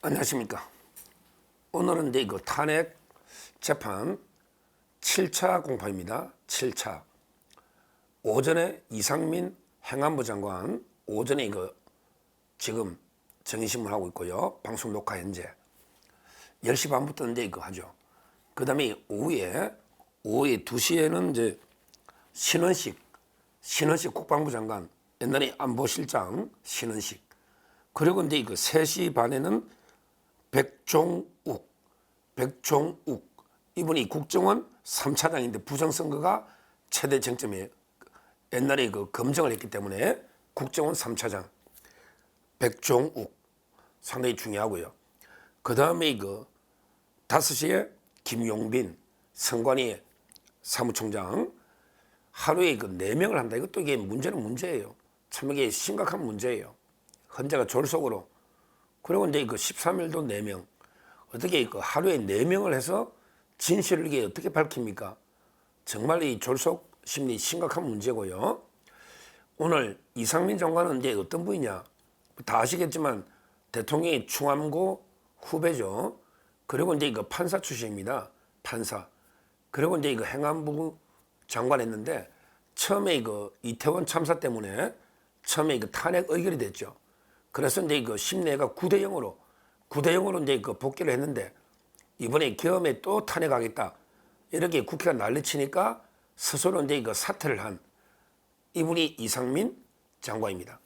안녕하십니까. 오늘은 이제 그 탄핵 재판 7차 공판입니다. 7차. 오전에 이상민 행안부 장관 오전에 이거 지금 정인신문 하고 있고요. 방송 녹화 현재 10시 반부터 이제 이거 하죠. 그 다음에 오후에 2시에는 이제 신원식 국방부 장관, 옛날에 안보실장 신원식. 그리고 이제 그 3시 반에는 백종욱 이분이 국정원 3차장인데 부정선거가 최대 쟁점이에요. 옛날에 그 검증을 했기 때문에 국정원 3차장 백종욱 상당히 중요하고요. 그 다음에 그 5시에 김용빈 선관위 사무총장 하루에 그 4명을 한다. 이것도 이게 문제는 문제예요. 참 이게 심각한 문제예요. 헌재가 졸속으로. 그리고 이제 그 13일도 4명. 어떻게 그 하루에 4명을 해서 진실을 이게 어떻게 밝힙니까? 정말 이 졸속 심리 심각한 문제고요. 오늘 이상민 장관은 이제 어떤 분이냐? 다 아시겠지만 대통령의 충암고 후배죠. 그리고 이제 그 판사 출신입니다. 판사. 그리고 이제 그 행안부 장관 했는데 처음에 그 이태원 참사 때문에 처음에 그 탄핵 의결이 됐죠. 그래서 이제 그 심내가 9대 0으로 이제 그 복귀를 했는데 이번에 계엄에 또 탄핵하겠다. 이렇게 국회가 난리치니까 스스로 이제 그 사퇴를 한 이분이 이상민 장관입니다.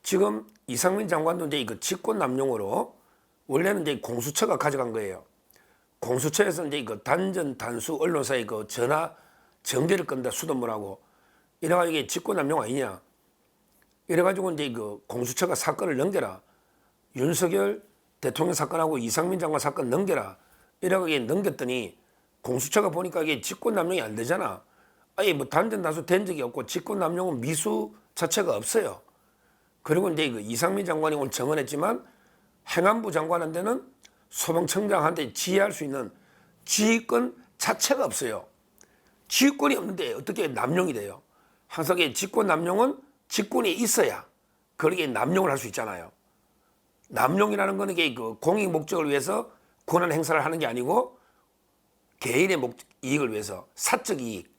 지금 이상민 장관도 이제 그 직권남용으로 원래는 이제 공수처가 가져간 거예요. 공수처에서 이제 그 단전 단수 언론사의 그 전화 전개를 건다 수돗물하고 이래가지고 이게 직권남용 아니냐. 이래가지고 이제 그 공수처가 사건을 넘겨라. 윤석열 대통령 사건하고 이상민 장관 사건 넘겨라. 이래가지고 넘겼더니 공수처가 보니까 이게 직권남용이 안 되잖아. 아예 뭐 단전단수 된 적이 없고 직권남용은 미수 자체가 없어요. 그리고 이제 그 이상민 장관이 오늘 정언했지만 행안부 장관한테는 소방청장한테 지휘할 수 있는 지휘권 자체가 없어요. 지휘권이 없는데 어떻게 남용이 돼요? 항상 직권남용은 직권이 있어야 그렇게 남용을 할 수 있잖아요. 남용이라는 거는 그 공익 목적을 위해서 권한 행사를 하는 게 아니고 개인의 이익을 위해서 사적 이익.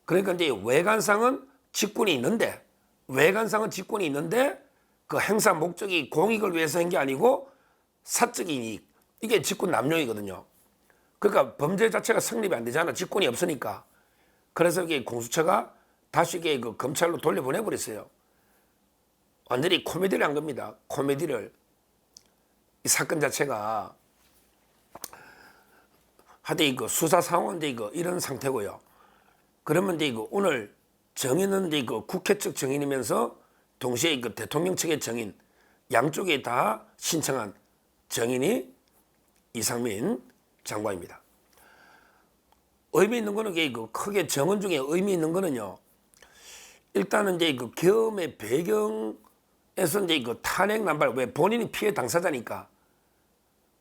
그러니까 이제 외관상은 직권이 있는데 그 행사 목적이 공익을 위해서 한 게 아니고 사적 이익. 이게 직권 남용이거든요. 그러니까 범죄 자체가 성립이 안 되잖아. 직권이 없으니까. 그래서 이게 공수처가 다시 이게 그 검찰로 돌려보내버렸어요. 완전히 코미디를 한 겁니다. 코미디를. 이 사건 자체가 하여튼 이거 수사 상황인데 이런 상태고요. 그러면 이제 이거 오늘 정인은 이제 이거 국회 측 정인이면서 동시에 그 대통령 측의 정인 양쪽에 다 신청한 정인이 이상민 장관입니다. 의미 있는 거는 이게 크게 정언 중에 의미 있는 거는요. 일단은 이제 그 계엄의 배경에서 이제 그 탄핵 남발 왜 본인이 피해 당사자니까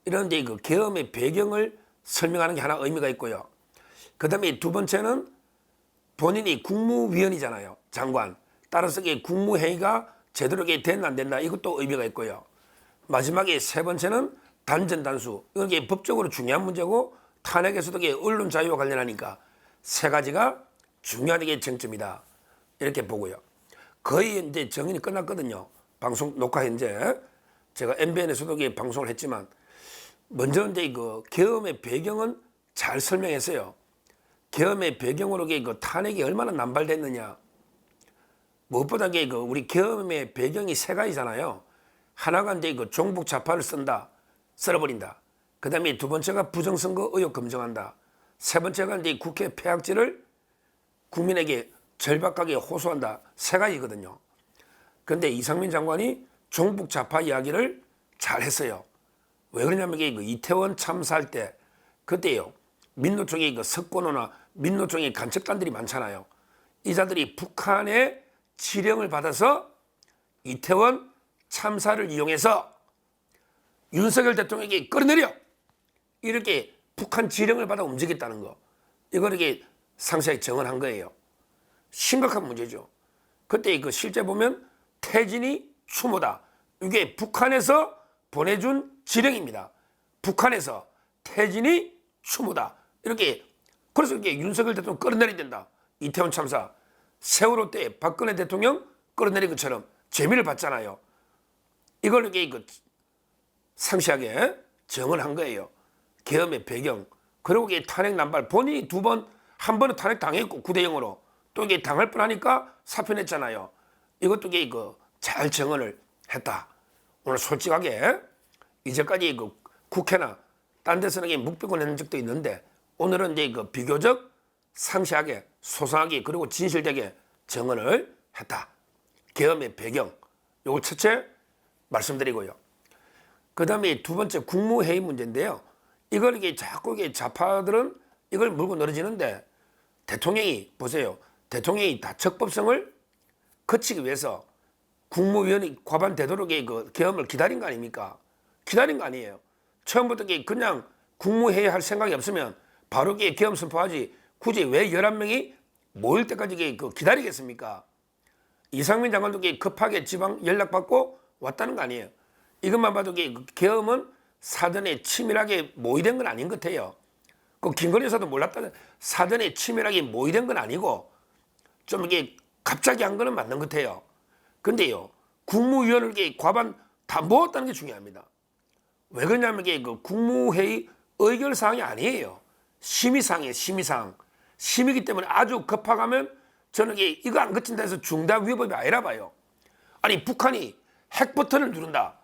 이런 이제 그 계엄의 배경을 설명하는 게 하나 의미가 있고요. 그다음에 두 번째는 본인이 국무위원이잖아요. 장관. 따라서 이게 국무회의가 제대로 됐나 안 됐나 이것도 의미가 있고요. 마지막에 세 번째는 단전단수. 이게 법적으로 중요한 문제고 탄핵에서도 이게 언론 자유와 관련하니까 세 가지가 중요한 게 쟁점이다. 이렇게 보고요. 거의 이제 정인이 끝났거든요. 방송 녹화 현재 제가 MBN에서도 방송을 했지만 먼저 이제 그 계엄의 배경은 잘 설명했어요. 계엄의 배경으로 그 탄핵이 얼마나 남발됐느냐. 무엇보다 그 우리 계엄의 배경이 세 가지잖아요. 하나가 이제 그 종북 좌파를 썰어버린다. 그 다음에 두 번째가 부정선거 의혹 검증한다. 세 번째가 이제 국회 폐악질을 국민에게 절박하게 호소한다. 세 가지거든요. 그런데 이상민 장관이 종북 좌파 이야기를 잘 했어요. 왜 그러냐면 이게 그 이태원 참사할 때 그때요. 민노총의 그 석권호나 민노총의 간첩단들이 많잖아요. 이 자들이 북한의 지령을 받아서 이태원 참사를 이용해서 윤석열 대통령에게 끌어내려 이렇게 북한 지령을 받아 움직였다는 거. 이걸 이렇게 상세하게 정언한 거예요. 심각한 문제죠. 그때 그 실제 보면 태진이 추모다. 이게 북한에서 보내준 지령입니다. 북한에서 태진이 추모다. 이렇게 그래서 이렇게 윤석열 대통령 끌어내려야 된다. 이태원 참사, 세월호 때 박근혜 대통령 끌어내린 것처럼 재미를 봤잖아요. 이걸 이렇게 상세하게 정언한 거예요. 계엄의 배경, 그리고 이게 탄핵 남발, 본인이 한 번은 탄핵 당했고 9대 0으로 또 이게 당할 뻔하니까 사표냈잖아요. 이것도 이게 잘 정언을 했다. 오늘 솔직하게 이제까지 국회나 딴 데서는 이게 묵비권 했는 적도 있는데 오늘은 이제 비교적 상세하게 소상하게 그리고 진실되게 정언을 했다. 계엄의 배경, 요걸 첫째 말씀드리고요. 그 다음에 두 번째 국무회의 문제인데요. 이걸 자꾸 좌파들은 이걸 물고 늘어지는데 대통령이 보세요. 대통령이 다 적법성을 거치기 위해서 국무위원이 과반되도록 계엄을 기다린 거 아닙니까? 기다린 거 아니에요. 처음부터 그냥 국무회의 할 생각이 없으면 바로 계엄 선포하지 굳이 왜 11명이 모일 때까지 기다리겠습니까? 이상민 장관도 급하게 지방 연락받고 왔다는 거 아니에요. 이것만 봐도 계엄은 사전에 치밀하게 모의된 건 아닌 것 같아요. 김건희 여사도 몰랐다. 사전에 치밀하게 모의된 건 아니고 좀 갑자기 한 거는 맞는 것 같아요. 근데요, 국무위원을 과반 다 모았다는 게 중요합니다. 왜 그러냐면 국무회의 의결사항이 아니에요. 심의사항이에요. 심의사항. 심의기 때문에 아주 급하가면 저는 이거 안 거친다 해서 중대한 위법이 아니라 봐요. 아니 북한이 핵 버튼을 누른다.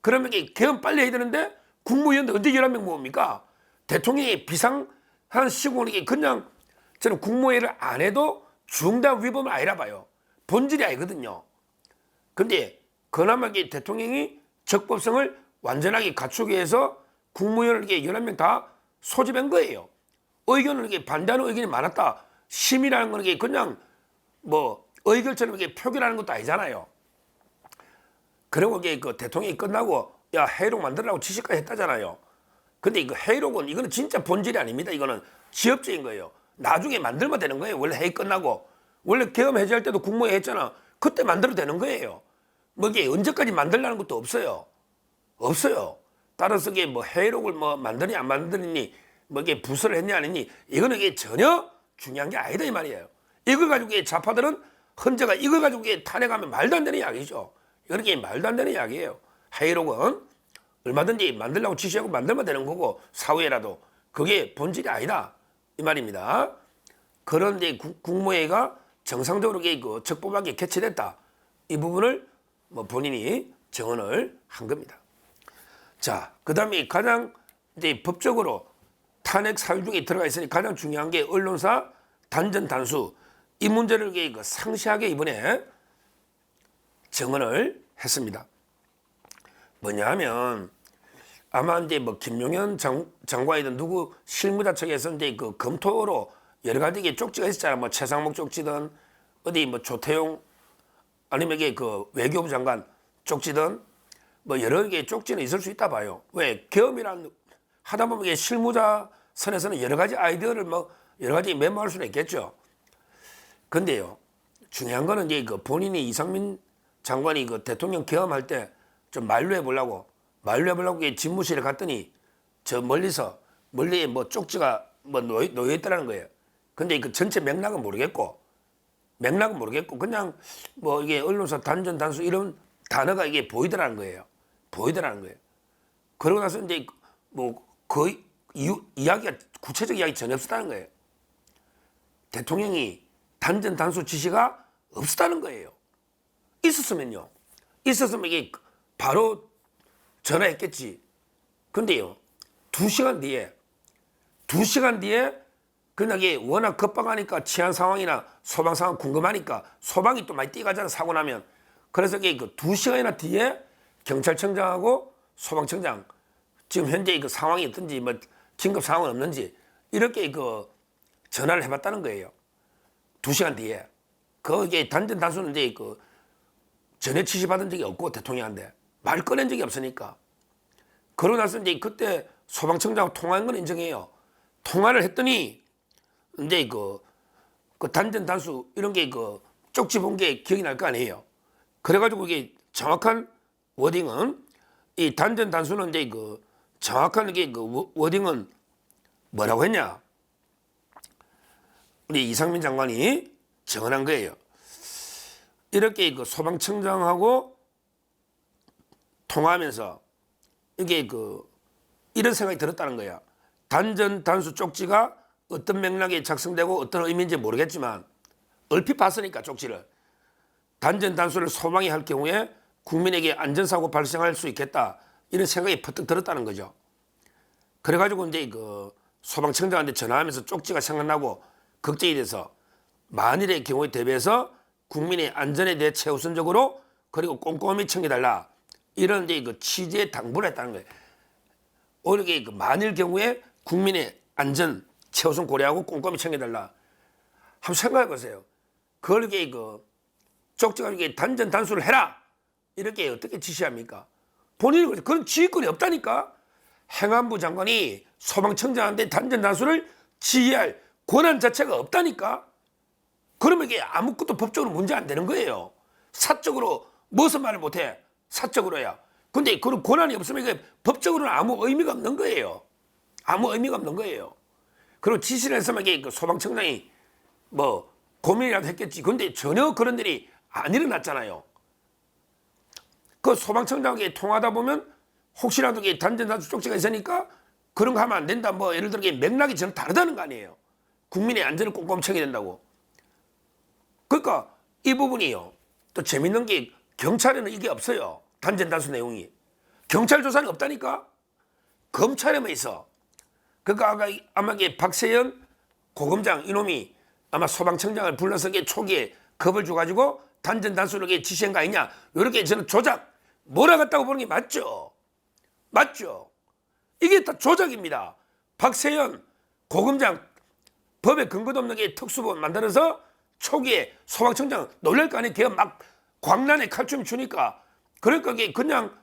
그러면 계엄 빨리 해야 되는데 국무위원들 언제 11명 모읍니까? 대통령이 비상한 시국에 그냥 저는 국무회의를 안 해도 중대한 위법은 아니라 봐요. 본질이 아니거든요. 근데 그나마 대통령이 적법성을 완전하게 갖추기 위해서 국무위원을 11명 다 소집한 거예요. 의견을 반대하는 의견이 많았다. 심의라는 건 그냥 의결처럼 표결하는 것도 아니잖아요. 그리고 대통령이 끝나고 야 회의록 만들라고 지시까지 했다잖아요. 근데 회의록은 이거는 진짜 본질이 아닙니다. 이거는 지엽적인 거예요. 나중에 만들면 되는 거예요. 원래 회의 끝나고 원래 계엄 해제할 때도 국무회의 했잖아. 그때 만들어도 되는 거예요. 이게 언제까지 만들라는 것도 없어요. 따라서 회의록을 만드니 안 만드니 이게 부서를 했냐 안 했니 이거는 전혀 중요한 게 아니다 이 말이에요. 이걸 가지고 좌파들은 헌재가 이걸 가지고 탄핵하면 말도 안 되는 이야기죠. 이렇게 말도 안 되는 이야기예요. 회의록은 얼마든지 만들려고 지시하고 만들면 되는 거고 사후에라도 그게 본질이 아니다 이 말입니다. 그런데 국무회의가 정상적으로 적법하게 개최됐다. 이 부분을 본인이 정언을 한 겁니다. 자, 그 다음에 가장 이제 법적으로 탄핵 사유 중에 들어가 있으니 가장 중요한 게 언론사 단전 단수 이 문제를 상세하게 이번에 정언을 했습니다. 뭐냐 하면 아마 이제 김용현 장관이든 누구 실무자 측에서 이제 검토로 여러 가지 쪽지가 있었잖아요. 최상목 쪽지든 어디 조태용 아니면 외교부 장관 쪽지든 여러 개의 쪽지는 있을 수 있다 봐요. 왜 계엄이란 하다 보면 실무자 선에서는 여러 가지 아이디어를 여러 가지 메모할 수는 있겠죠. 근데요, 중요한 거는 이제 본인이 이상민 장관이 대통령 계엄할 때 좀 말로 해보려고 집무실에 갔더니 저 멀리에 쪽지가 놓여 있다는 거예요. 근데 전체 맥락은 모르겠고 그냥 이게 언론사 단전 단수 이런 단어가 이게 보이더라는 거예요. 그러고 나서 이제 거의 이야기가 구체적 이야기 전혀 없었다는 거예요. 대통령이 단전 단수 지시가 없었다는 거예요. 있었으면 이게 바로 전화했겠지. 근데요, 2시간 뒤에 그냥 이게 워낙 급박하니까 치안 상황이나 소방 상황 궁금하니까 소방이 또 많이 뛰어가잖아 사고 나면. 그래서 이게 2시간이나 뒤에 경찰청장하고 소방청장 지금 현재 상황이 어떤지 긴급 상황은 없는지 이렇게 전화를 해봤다는 거예요. 2시간 뒤에. 그게 단전 단수는 이제 전에 지시받은 적이 없고 대통령한테 말 꺼낸 적이 없으니까. 그러고 나서 이제 그때 소방청장하고 통화한 건 인정해요. 통화를 했더니 이제 단전 단수 이런 게 쪽지 본 게 기억이 날 거 아니에요. 그래가지고 이게 정확한 워딩은 이 단전 단수는 이제 그 정확한 그 워딩은 뭐라고 했냐? 우리 이상민 장관이 정언한 거예요. 이렇게 그 소방청장하고 통화하면서 이게 그 이런 생각이 들었다는 거야. 단전 단수 쪽지가 어떤 맥락에 작성되고 어떤 의미인지 모르겠지만 얼핏 봤으니까 쪽지를 단전 단수를 소방이 할 경우에 국민에게 안전사고 발생할 수 있겠다 이런 생각이 퍼뜩 들었다는 거죠. 그래가지고 이제 그 소방청장한테 전화하면서 쪽지가 생각나고 걱정이 돼서 만일의 경우에 대비해서 국민의 안전에 대해 최우선적으로 그리고 꼼꼼히 챙겨달라 이런 이제 그 취지에 당부를 했다는 거예요. 오히려 그 만일 경우에 국민의 안전 최우선 고려하고 꼼꼼히 챙겨달라. 한번 생각해 보세요. 그걸 그 쪽지가 이게 단전 단수를 해라 이렇게 어떻게 지시합니까? 본인이 그런 지휘권이 없다니까. 행안부 장관이 소방청장한테 단전 단수를 지휘할 권한 자체가 없다니까. 그러면 이게 아무것도 법적으로 문제 안 되는 거예요. 사적으로 무슨 말을 못해. 사적으로야. 근데 그런 권한이 없으면 이게 법적으로는 아무 의미가 없는 거예요. 아무 의미가 없는 거예요. 그리고 지시를 했으면 이게 그 소방청장이 뭐 고민이라도 했겠지. 근데 전혀 그런 일이 안 일어났잖아요. 그 소방청장에게 통하다 보면 혹시라도 단전 단수 쪽지가 있으니까 그런 거 하면 안 된다. 뭐 예를 들어 맥락이 전혀 다르다는 거 아니에요. 국민의 안전을 꼼꼼히 챙겨야 된다고. 그러니까 이 부분이요. 또 재밌는 게 경찰에는 이게 없어요. 단전 단수 내용이. 경찰 조사는 없다니까. 검찰에만 있어. 그러니까 아마 박세현 고검장 이놈이 아마 소방청장을 불러서 초기에 겁을 줘가지고 단전 단수를 지시한 거 아니냐. 이렇게 저는 조작 몰아갔다고 보는 게 맞죠. 맞죠. 이게 다 조작입니다. 박세현 고검장 법에 근거도 없는 게 특수본 만들어서 초기에 소방청장 놀랄 거 아니에요. 걔가 막 광란에 칼춤 추니까. 그러니까 이게 그냥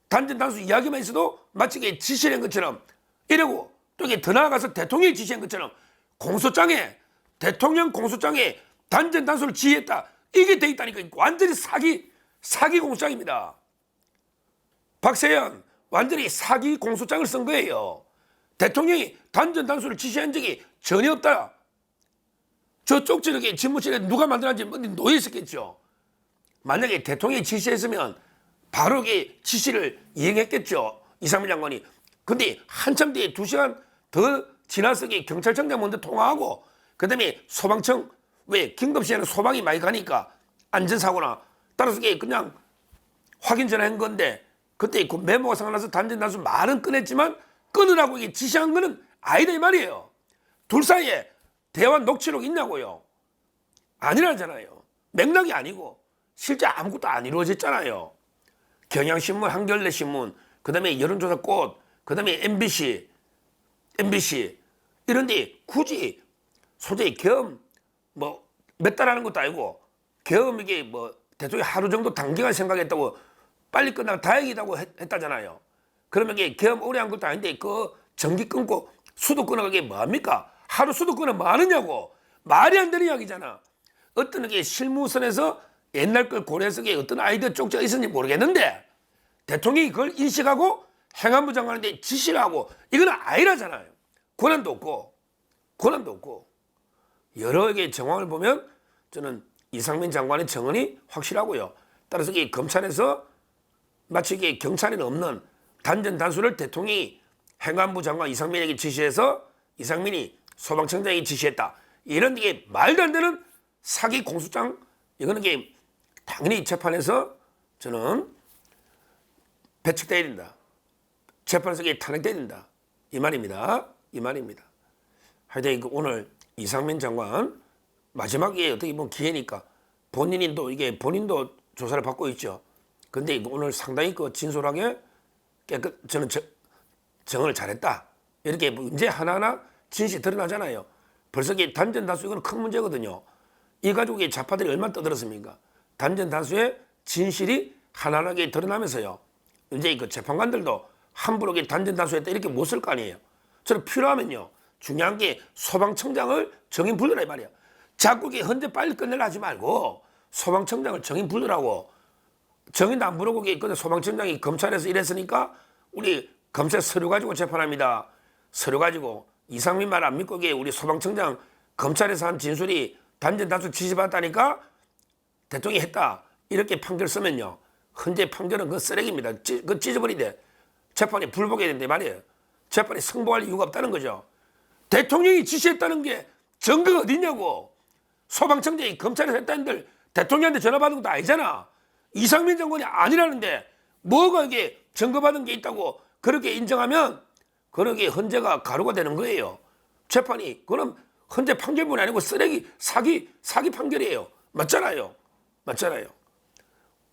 단전 단수 이야기만 있어도 마치 이게 지시를 한 것처럼 이러고 또 이게 더 나아가서 대통령이 지시한 것처럼 공소장에 대통령 공소장에 단전 단수를 지휘했다. 이게 돼 있다니까. 완전히 사기 공소장입니다. 박세현 완전히 사기 공소장을 쓴 거예요. 대통령이 단전 단수를 지시한 적이 전혀 없다. 저 쪽지를 집무실에 누가 만들었는지 놓여 있었겠죠. 만약에 대통령이 지시했으면 바로 지시를 이행했겠죠. 이상민 장관이. 근데 한참 뒤에 2시간 더 지나서 경찰청장 먼저 통화하고 그다음에 소방청 왜 긴급시에는 소방이 많이 가니까 안전사고나 따라서 그냥 확인 전화한 건데 그때 그 메모가 생각나서 단전 단수 말은 꺼냈지만 끊으라고 지시한 거는 아니다 이 말이에요. 둘 사이에 대화 녹취록 있냐고요. 아니라잖아요. 맥락이 아니고 실제 아무것도 안 이루어졌잖아요. 경향신문, 한겨레신문, 그 다음에 여론조사꽃, 그 다음에 MBC 이런데 굳이 소재의 겸 뭐 몇 달 하는 것도 아니고 겸 이게 뭐 대통령이 하루 정도 단기간 생각했다고 빨리 끝나고 다행이다고 했다잖아요. 그러면 이게 겸 오래 한 것도 아닌데 그 전기 끊고 수도 끊어가게 뭐합니까? 하루 수도 끊어 뭐 하느냐고. 말이 안 되는 이야기잖아. 어떤 게 실무선에서 옛날 걸 고려해서 어떤 아이디어 쪽지가 있었는지 모르겠는데 대통령이 그걸 인식하고 행안부 장관한테 지시를 하고 이건 아니라잖아요. 권한도 없고 여러 개의 정황을 보면 저는 이상민 장관의 정언이 확실하고요. 따라서 검찰에서 마치 경찰에는 없는 단전 단수를 대통령이 행안부 장관 이상민에게 지시해서 이상민이 소방청장에게 지시했다. 이런 게 말도 안 되는 사기 공소장. 이거는 당연히 재판에서 저는 배척돼야 된다. 재판에서 탄핵돼야 된다. 이 말입니다. 하여튼 오늘 이상민 장관 마지막에 어떻게 보면 기회니까 본인도 조사를 받고 있죠. 근데 오늘 상당히 진솔하게 저는 정언을 잘했다. 이렇게 문제 하나하나 진실이 드러나잖아요. 벌써 단전 단수 이건 큰 문제거든요. 이 가지고 좌파들이 얼마나 떠들었습니까? 단전 단수의 진실이 하나하나 드러나면서요. 이제 재판관들도 함부로 단전 단수했다 이렇게 못 쓸 거 아니에요. 저는 필요하면요. 중요한 게 소방청장을 정인 불러라 이 말이야. 자꾸 헌재 빨리 끝내려 하지 말고 소방청장을 정인 불러라고. 정인도 안 부르고 있거든. 소방청장이 검찰에서 이랬으니까 우리 검찰 서류 가지고 재판합니다. 서류 가지고 이상민 말 안 믿고 우리 소방청장 검찰에서 한 진술이 단전 단수 지시받았다니까 대통령이 했다. 이렇게 판결 쓰면요. 헌재 판결은 그 쓰레기입니다. 그 찢어버리대. 재판이 불복해야 된대 말이에요. 재판이 승복할 이유가 없다는 거죠. 대통령이 지시했다는 게 증거가 어디냐고. 소방청장이 검찰에서 했다는들 대통령한테 전화 받은 것도 아니잖아. 이상민 장관이 아니라는데 뭐가 이게 증거받은 게 있다고 그렇게 인정하면 그렇게 헌재가 가루가 되는 거예요. 재판이. 그럼 헌재 판결문이 아니고 쓰레기 사기 판결이에요. 맞잖아요. 맞잖아요.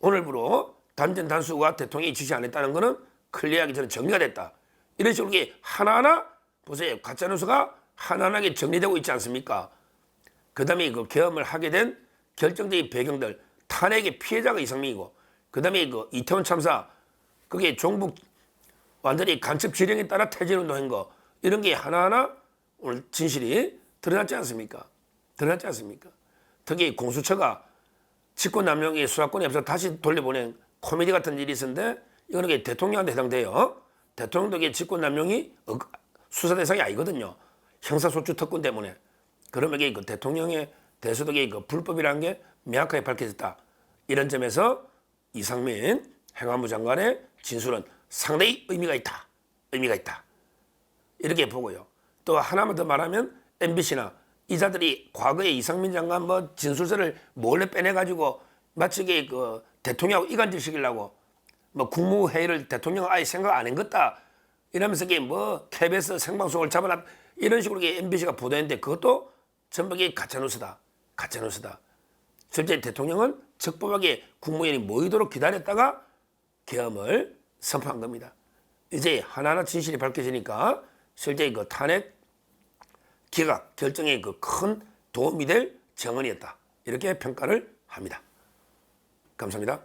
오늘부로 단전 단수가 대통령이 지시 안 했다는 거는 클리어하게 저는 정리가 됐다. 이런 식으로 하나하나 보세요. 가짜뉴스가 하나하나게 정리되고 있지 않습니까? 그 다음에 그 계엄을 하게 된 결정적인 배경들, 탄핵의 피해자가 이상민이고, 그 다음에 그 이태원 참사, 그게 종북 완전히 간첩 지령에 따라 퇴진운동한 거, 이런 게 하나하나 오늘 진실이 드러났지 않습니까? 드러났지 않습니까? 특히 공수처가 직권남용의 수사권이 없어 다시 돌려보낸 코미디 같은 일이 있었는데, 이거는 대통령한테 해당돼요. 대통령도 직권남용이 수사 대상이 아니거든요. 형사소추 특권 때문에. 그러면 그 대통령에 대해서도 그 불법이라는 게 명확하게 밝혀졌다. 이런 점에서 이상민 행안부 장관의 진술은 상당히 의미가 있다. 의미가 있다. 이렇게 보고요. 또 하나만 더 말하면 MBC나 이자들이 과거에 이상민 장관 진술서를 몰래 빼내가지고 마치 그 대통령하고 이간질 시키려고 국무회의를 대통령 아예 생각 안 했겠다. 이러면서 KBS 생방송을 잡아놨 이런 식으로 MBC가 보도했는데 그것도 전부 가짜뉴스다. 가짜뉴스다. 실제 대통령은 적법하게 국무회의에 모이도록 기다렸다가 계엄을 선포한 겁니다. 이제 하나하나 진실이 밝혀지니까 실제 그 탄핵 기각 결정에 큰 도움이 될 정언이었다. 이렇게 평가를 합니다. 감사합니다.